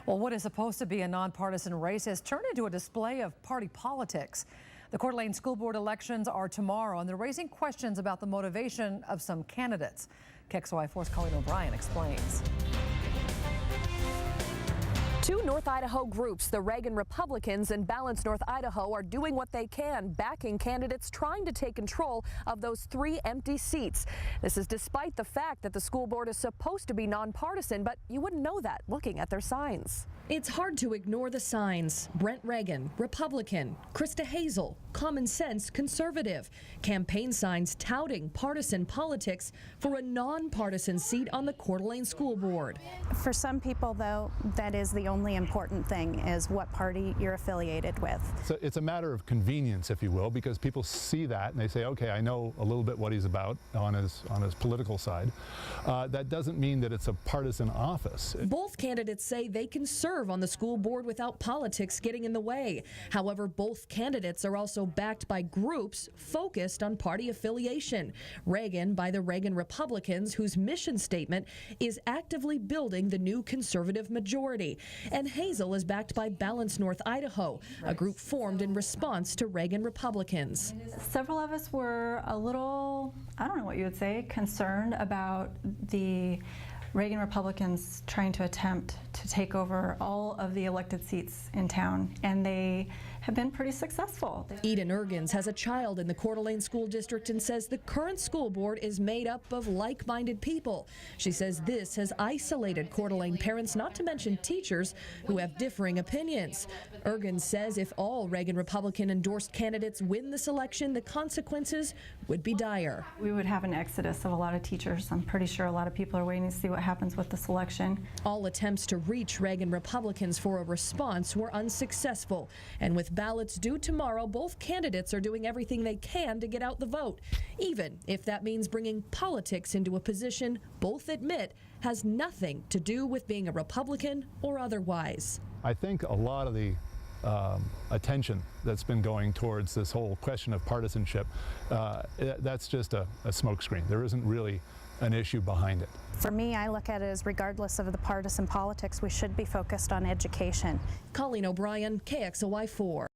Well, what is supposed to be a nonpartisan race has turned into a display of party politics. The Coeur d'Alene school board elections are tomorrow, and they're raising questions about the motivation of some candidates. KXLY4's Colleen explains. Two North Idaho groups, the Reagan Republicans and Balance North Idaho, are doing what they can, backing candidates trying to take control of those 3 empty seats. This is despite the fact that the school board is supposed to be nonpartisan, but you wouldn't know that looking at their signs. It's hard to ignore the signs. Brent Reagan, Republican. Krista Hazel, common sense conservative. Campaign signs touting partisan politics for a nonpartisan seat on the Coeur d'Alene school board. For some people, though, that is the only important thing, is what party you're affiliated with. So it's a matter of convenience, if you will, because people see that and they say, okay, I know a little bit what he's about on his political side. That doesn't mean that it's a partisan office. Both candidates say they can serve on the school board without politics getting in the way. However, both candidates are also backed by groups focused on party affiliation. Reagan by the Reagan Republicans, whose mission statement is actively building the new conservative majority. And Hazel is backed by Balance North Idaho, a group formed in response to Reagan Republicans. Several of us were a little, I don't know what you would say, concerned about the Reagan Republicans trying to attempt to take over all of the elected seats in town, and they have been pretty successful. Eden Ergens has a child in the Coeur d'Alene School District and says the current school board is made up of like-minded people. She says this has isolated Coeur d'Alene parents, not to mention teachers, who have differing opinions. Ergens says if all Reagan Republican endorsed candidates win this election, the consequences would be dire. We would have an exodus of a lot of teachers. I'm pretty sure a lot of people are waiting to see what happens with this election. All attempts to reach Reagan Republicans for a response were unsuccessful, and with ballots due tomorrow, both candidates are doing everything they can to get out the vote, even if that means bringing politics into a position both admit has nothing to do with being a Republican or otherwise. I think a lot of the attention that's been going towards this whole question of partisanship, that's just a smokescreen. There isn't really an issue behind it. For me, I look at it as regardless of the partisan politics, we should be focused on education. Colleen O'Brien, KXLY4.